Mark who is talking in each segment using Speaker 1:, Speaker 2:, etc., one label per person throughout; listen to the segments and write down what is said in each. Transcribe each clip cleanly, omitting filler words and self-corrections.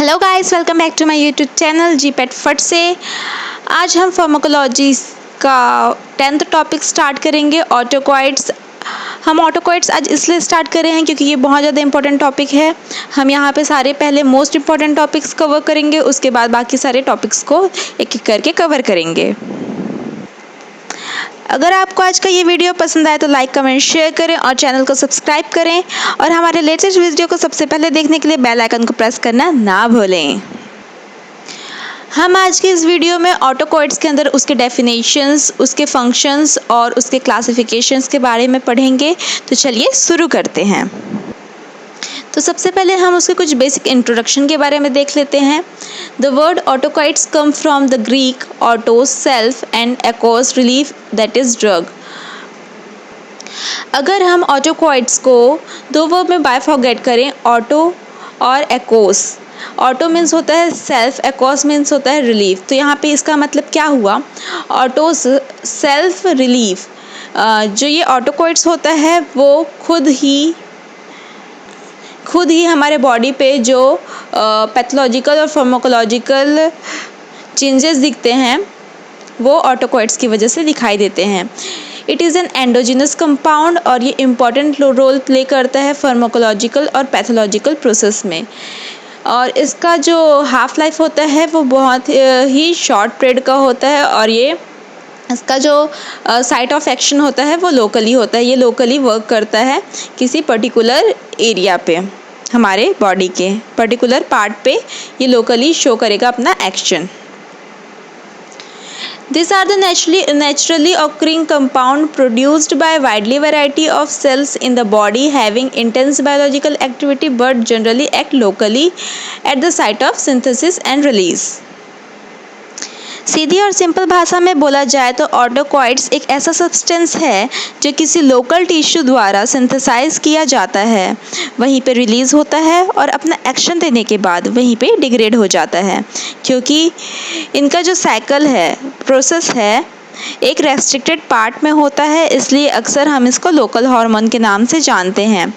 Speaker 1: Hello guys, welcome back to my YouTube channel GPAT फट से। आज हम फार्माकोलॉजी का 10th टॉपिक स्टार्ट करेंगे, ऑटोकॉइड्स। हम ऑटोकॉइड्स आज इसलिए स्टार्ट कर रहे हैं क्योंकि ये बहुत ज़्यादा इंपॉर्टेंट टॉपिक है। हम यहाँ पे सारे पहले मोस्ट इंपॉर्टेंट टॉपिक्स कवर करेंगे, उसके बाद बाकी सारे टॉपिक्स को एक एक करके कवर करेंगे। अगर आपको आज का ये वीडियो पसंद आए तो लाइक कमेंट शेयर करें और चैनल को सब्सक्राइब करें और हमारे लेटेस्ट वीडियो को सबसे पहले देखने के लिए बेल आइकन को प्रेस करना ना भूलें। हम आज के इस वीडियो में ऑटोकॉइड्स के अंदर उसके डेफिनेशंस, उसके फंक्शंस और उसके क्लासिफिकेशंस के बारे में पढ़ेंगे। तो चलिए शुरू करते हैं। तो सबसे पहले हम उसके कुछ बेसिक इंट्रोडक्शन के बारे में देख लेते हैं। The word autacoids come from the Greek auto self and akos relief, that is drug. अगर हम ऑटोकॉइड्स को दो वर्ब में बाइफॉर्गेट करें, ऑटो और एकॉस। ऑटो मीन्स होता है सेल्फ, एकॉस मीन्स होता है रिलीफ। तो यहाँ पे इसका मतलब क्या हुआ? Auto self relief. जो ये ऑटोकॉइड्स होता है वो खुद ही हमारे बॉडी पे जो पैथोलॉजिकल और फार्माकोलॉजिकल चेंजेस दिखते हैं वो ऑटोकॉइड्स की वजह से दिखाई देते हैं। It is an endogenous compound और ये इम्पॉर्टेंट रोल प्ले करता है फार्माकोलॉजिकल और पैथोलॉजिकल प्रोसेस में। और इसका जो हाफ लाइफ होता है वो बहुत ही शॉर्ट पीरियड का होता है और ये इसका जो साइट ऑफ एक्शन होता है वो लोकली होता है। ये लोकली वर्क करता है किसी पर्टिकुलर एरिया पे, हमारे बॉडी के पर्टिकुलर पार्ट पे ये लोकली शो करेगा अपना action. These are the naturally occurring compound produced by widely variety of cells in the body having intense biological activity but generally act locally at the site of synthesis and release। सीधी और simple भाषा में बोला जाए तो ऑटोकॉइड्स एक ऐसा substance है जो किसी लोकल टिश्यू द्वारा सिंथेसाइज किया जाता है, वहीं पे रिलीज़ होता है और अपना एक्शन देने के बाद वहीं पे डिग्रेड हो जाता है। क्योंकि इनका जो साइकिल है, प्रोसेस है, एक रेस्ट्रिक्टेड पार्ट में होता है, इसलिए अक्सर हम इसको लोकल हार्मोन के नाम से जानते हैं।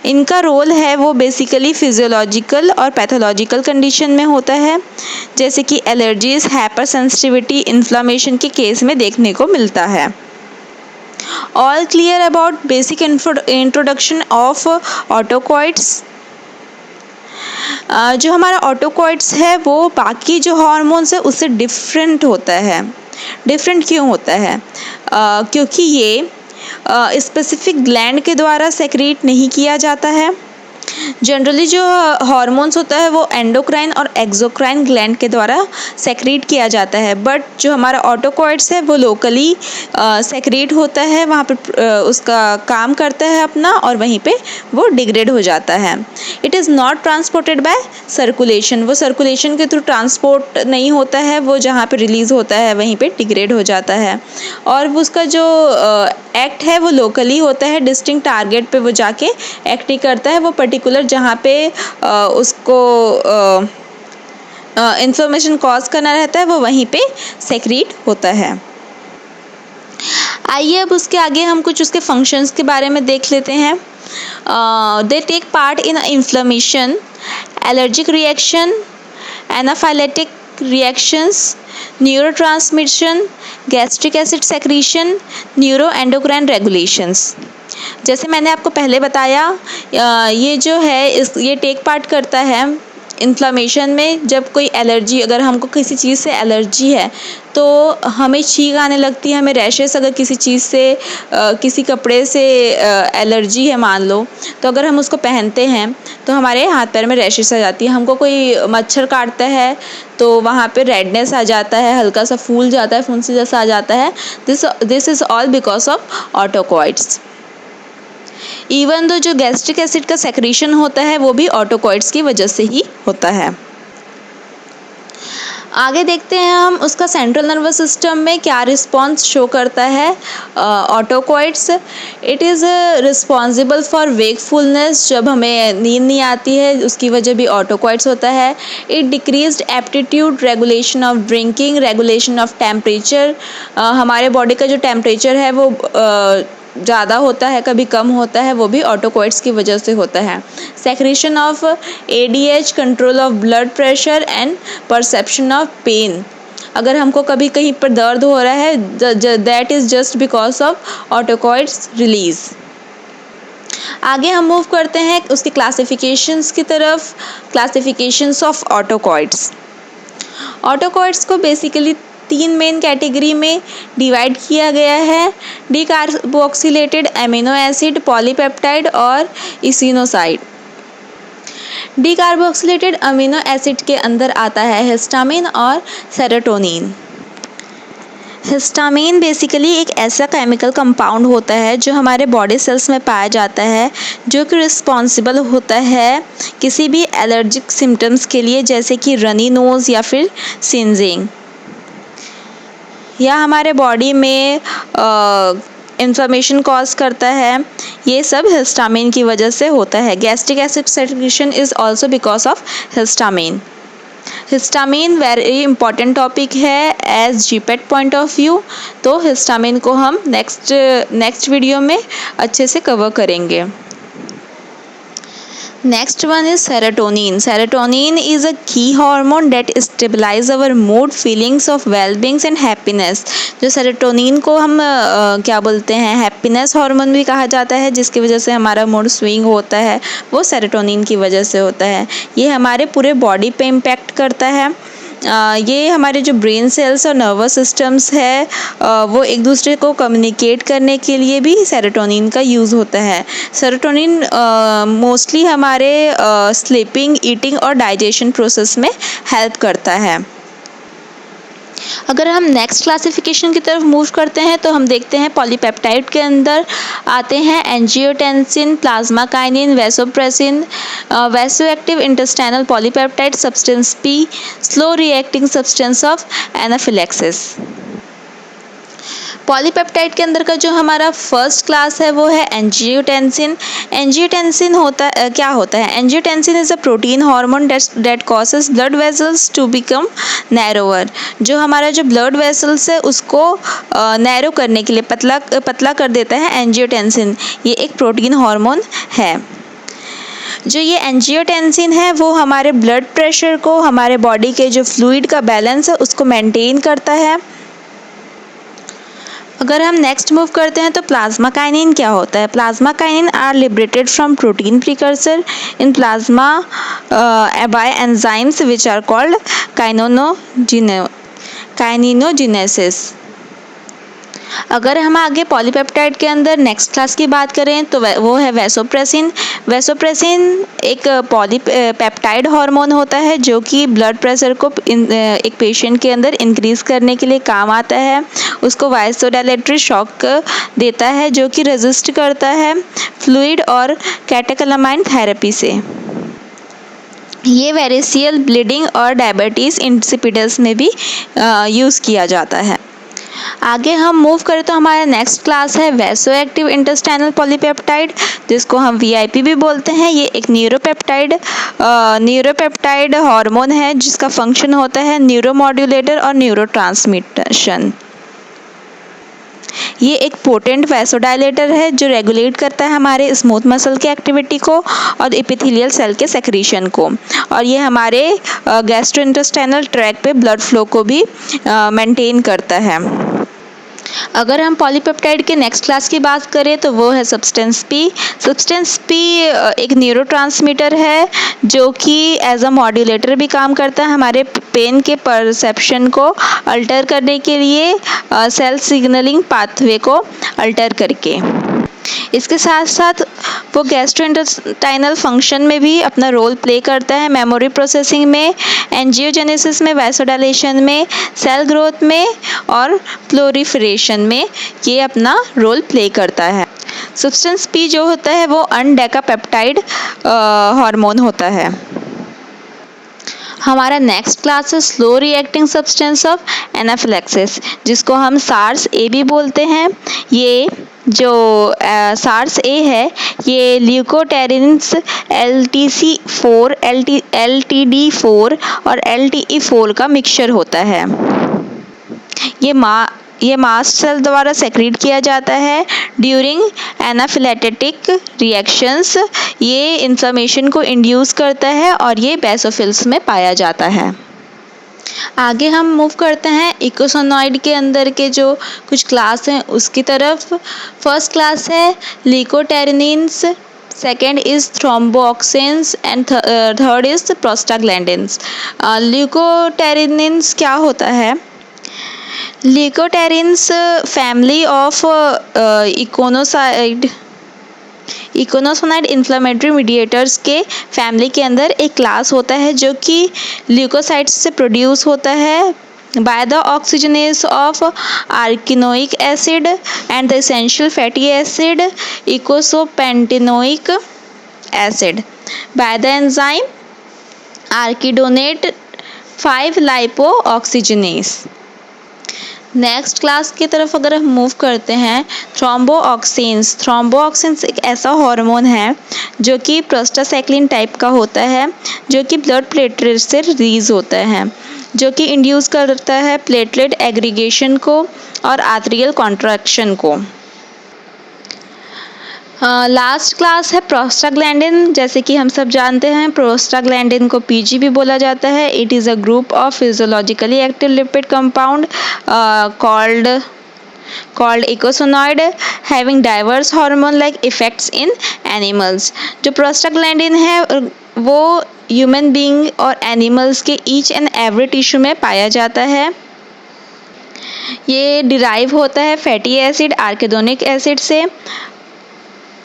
Speaker 1: इनका रोल है वो बेसिकली फिजियोलॉजिकल और पैथोलॉजिकल कंडीशन में होता है, जैसे कि एलर्जीज, हाइपर सेंसिटिविटी, इन्फ्लामेशन के केस में देखने को मिलता है। All clear about basic introduction of ऑटोकॉइड्स। जो हमारा ऑटोकॉइड्स है वो बाकी जो हार्मोन्स है उससे डिफरेंट होता है। डिफरेंट क्यों होता है? क्योंकि ये स्पेसिफिक ग्लैंड के द्वारा सेक्रेट नहीं किया जाता है। जनरली जो हार्मोन्स होता है वो एंडोक्राइन और एक्सोक्राइन ग्लैंड के द्वारा सेक्रेट किया जाता है, बट जो हमारा ऑटोकॉइड्स है वो लोकली सेक्रेट होता है, वहाँ पे उसका काम करता है अपना और वहीं पे वो डिग्रेड हो जाता है। It is not transported by circulation. वो सर्कुलेशन के थ्रू ट्रांसपोर्ट नहीं होता है, वो जहाँ पे रिलीज़ होता है वहीं पे डिग्रेड हो जाता है। और उसका जो एक्ट है वो लोकली होता है, डिस्टिंक्ट टारगेट पे वो जाके एक्ट नहीं करता है। वो पर्टिकुलर जहाँ पे उसको इंफॉर्मेशन कॉज करना रहता है वो वहीं पे सेक्रेट होता है। आइए अब उसके आगे हम कुछ उसके फंक्शंस के बारे में देख लेते हैं। They take part in inflammation, allergic reaction, anaphylactic reactions, neurotransmission, gastric acid secretion, neuro endocrine regulations. जैसे मैंने आपको पहले बताया, ये जो है ये टेक पार्ट करता है इन्फ्लामेशन में। जब कोई एलर्जी, अगर हमको किसी चीज़ से एलर्जी है तो हमें छींक आने लगती है, हमें रैशेस, अगर किसी चीज़ से किसी कपड़े से एलर्जी है मान लो, तो अगर हम उसको पहनते हैं तो हमारे हाथ पैर में रैशेस आ जाती है। हमको कोई मच्छर काटता है तो वहाँ पे रेडनेस आ जाता है, हल्का सा फूल जाता है, फुंसी जैसा आ जाता है। This is all because of ऑटोकॉइड्स। Even though जो गैस्ट्रिक एसिड का सेक्रीशन होता है वो भी ऑटोकॉइड्स की वजह से ही होता है। आगे देखते हैं हम उसका सेंट्रल नर्वस सिस्टम में क्या रिस्पॉन्स शो करता है ऑटोकॉइड्स। It is responsible for wakefulness. जब हमें नींद नहीं आती है उसकी वजह भी ऑटोकॉइड्स होता है। It decreased aptitude, regulation of drinking, regulation of temperature. हमारे बॉडी का जो टेम्परेचर है वो ज़्यादा होता है, कभी कम होता है, वो भी ऑटोकॉइड्स की वजह से होता है। Secretion of ADH, control of blood pressure and perception of pain. अगर हमको कभी कहीं पर दर्द हो रहा है, that is just because of autacoids release. आगे हम मूव करते हैं उसके क्लासिफिकेशंस की तरफ। Classifications of ऑटोकॉइड्स। ऑटोकॉइड्स को बेसिकली 3 मेन कैटेगरी में डिवाइड किया गया है: डीकार्बोक्सिलेटेड एमिनो एसिड, पॉलीपेप्टाइड और इसिनोसाइड। डीकार्बोक्सिलेटेड अमीनो एसिड के अंदर आता है हिस्टामिन और सेरोटोनिन। हिस्टामिन बेसिकली एक ऐसा केमिकल कंपाउंड होता है जो हमारे बॉडी सेल्स में पाया जाता है, जो कि रिस्पॉन्सिबल होता है किसी भी एलर्जिक सिम्टम्स के लिए, जैसे कि रनी नोज़ या फिर सीजिंग, या हमारे बॉडी में इन्फ्लेमेशन कॉज करता है। ये सब हिस्टामिन की वजह से होता है। Gastric acid secretion is also because of histamine. Histamine very important topic है as GPAT point of view, तो हिस्टामिन को हम नेक्स्ट वीडियो में अच्छे से कवर करेंगे। Next one is serotonin. Serotonin is a key hormone that stabilize our mood, feelings of well-being and happiness. जो serotonin को हम क्या बोलते हैं, हैप्पीनेस हार्मोन भी कहा जाता है, जिसकी वजह से हमारा मूड स्विंग होता है, वो सेरोटोनिन की वजह से होता है। ये हमारे पूरे बॉडी पे इम्पैक्ट करता है। ये हमारे जो ब्रेन सेल्स और नर्वस सिस्टम्स है वो एक दूसरे को कम्युनिकेट करने के लिए भी सेरोटोनिन का यूज़ होता है। सेरोटोनिन मोस्टली हमारे स्लीपिंग, ईटिंग और डाइजेशन प्रोसेस में हेल्प करता है। अगर हम नेक्स्ट क्लासिफिकेशन की तरफ मूव करते हैं तो हम देखते हैं पॉलीपेप्टाइड के अंदर आते हैं angiotensin, plasma kinin, vasopressin, वैसोएक्टिव intestinal polypeptide, substance P, slow reacting substance of anaphylaxis. Polypeptide के अंदर का जो हमारा फर्स्ट क्लास है वो है एंजियोटेंसिन। एंजियोटेंसिन क्या होता है? Angiotensin is a protein hormone that causes blood vessels to become narrower. जो हमारा जो ब्लड वेसल्स है उसको नैरो करने के लिए पतला कर देता है एंजियोटेंसिन। ये एक प्रोटीन हार्मोन है। जो ये एंजियोटेंसिन है वो हमारे ब्लड प्रेशर को, हमारे बॉडी के जो फ्लूइड का बैलेंस है उसको मेंटेन करता है। अगर हम नेक्स्ट मूव करते हैं तो प्लाज्मा काइनिन क्या होता है? Plasma kinin are liberated from protein precursor in plasma by enzymes which are called kininogenases. अगर हम आगे पॉलीपेप्टाइड के अंदर नेक्स्ट क्लास की बात करें तो वो है वैसोप्रेसिन। वैसोप्रेसिन एक पॉलीपेप्टाइड हार्मोन होता है जो कि ब्लड प्रेशर को एक पेशेंट के अंदर इंक्रीज़ करने के लिए काम आता है। उसको वाइसोडाइलेटरी शॉक देता है जो कि रेजिस्ट करता है फ्लूइड और कैटेकोलामाइन थेरेपी से। ये वेरिसियल ब्लीडिंग और डायबिटीज़ इंसिपिडस में भी यूज़ किया जाता है। आगे हम मूव करें तो हमारा नेक्स्ट क्लास है वैसोएक्टिव इंटेस्टाइनल पॉलीपेप्टाइड, जिसको हम VIP भी बोलते हैं। ये एक न्यूरोपेप्टाइड हार्मोन है जिसका फंक्शन होता है न्यूरोमॉड्यूलेटर और न्यूरोट्रांसमिशन। ये एक पोटेंट वैसोडाइलेटर है जो रेगुलेट करता है हमारे स्मूथ मसल की एक्टिविटी को और एपिथेलियल सेल के सेक्रीशन को, और ये हमारे गैस्ट्रोइंटेस्टाइनल ट्रैक्ट पे ब्लड फ्लो को भी मेंटेन करता है। अगर हम पॉलीपेप्टाइड के नेक्स्ट क्लास की बात करें तो वो है सब्सटेंस पी। सब्सटेंस पी एक न्यूरोट्रांसमीटर है जो कि एज अ मॉड्यूलेटर भी काम करता है हमारे पेन के परसेप्शन को अल्टर करने के लिए, सेल सिग्नलिंग पाथवे को अल्टर करके। इसके साथ साथ वो गैस्ट्रोइंटेस्टाइनल फंक्शन में भी अपना रोल प्ले करता है, मेमोरी प्रोसेसिंग में, एंजियोजेनेसिस में, वैसोडाइलेशन में, सेल ग्रोथ में और प्लोरिफरेशन में ये अपना रोल प्ले करता है। सब्सटेंस पी जो होता है वो अनडेकापेप्टाइड हार्मोन होता है। हमारा नेक्स्ट क्लास है slow reacting substance of anaphylaxis, जिसको हम SARS-A भी बोलते हैं। ये जो SARS-A है ये ल्यूकोटेरिन्स LTC4, LTD4 और LTE4 का मिक्सचर होता है। ये मास्ट सेल द्वारा सेक्रेट किया जाता है ड्यूरिंग एनाफिलेक्टिक रिएक्शंस। ये इन्फ्लेमेशन को इंड्यूस करता है और ये बेसोफिल्स में पाया जाता है। आगे हम मूव करते हैं इकोसोनॉइड के अंदर के जो कुछ क्लास हैं उसकी तरफ। फर्स्ट क्लास है leukotrienes, second is thromboxanes and third is prostaglandins. Leukotrienes क्या होता है? Leukotrienes family of eicosanoid inflammatory mediators के फैमिली के अंदर एक क्लास होता है जो कि ल्यूकोसाइट्स से प्रोड्यूस होता है by the oxygenase of arachidonic acid and the essential fatty acid eicosapentaenoic acid by the enzyme arachidonate 5 lipoxygenase। Next class की तरफ अगर हम मूव करते हैं थ्रोम्बोऑक्सिन्स। थ्रोम्बोऑक्सिन्स एक ऐसा हार्मोन है जो कि प्रोस्टासाइक्लिन टाइप का होता है जो कि ब्लड प्लेटलेट से रिलीज होता है, जो कि इंड्यूस करता है प्लेटलेट एग्रीगेशन को और आर्टेरियल कॉन्ट्रैक्शन को। लास्ट क्लास है प्रोस्टाग्लैंडिन। जैसे कि हम सब जानते हैं प्रोस्टाग्लैंडिन को पीजी भी बोला जाता है। It is a group of physiologically active lipid compound called eicosanoid having diverse hormone like effects in animals। जो प्रोस्टाग्लैंडिन है वो ह्यूमन बीइंग और एनिमल्स के ईच एंड एवरी टिश्यू में पाया जाता है। ये डिराइव होता है फैटी एसिड आर्किडोनिक एसिड से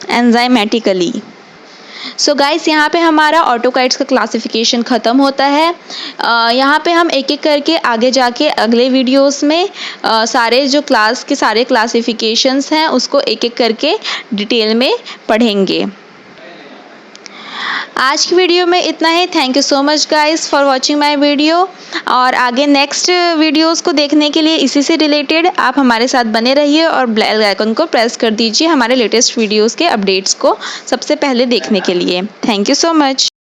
Speaker 1: एंजाइमेटिकली। सो गाइस यहाँ पे हमारा ऑटोकाइट्स का क्लासिफिकेशन ख़त्म होता है। यहाँ पे हम एक एक करके आगे जाके अगले वीडियोस में सारे जो क्लास के सारे क्लासिफिकेशंस हैं उसको एक एक करके डिटेल में पढ़ेंगे। आज की वीडियो में इतना ही। Thank you so much guys for watching my video. और आगे नेक्स्ट वीडियोस को देखने के लिए इसी से रिलेटेड आप हमारे साथ बने रहिए और बेल आइकन को प्रेस कर दीजिए हमारे लेटेस्ट वीडियोस के अपडेट्स को सबसे पहले देखने के लिए। Thank you so much.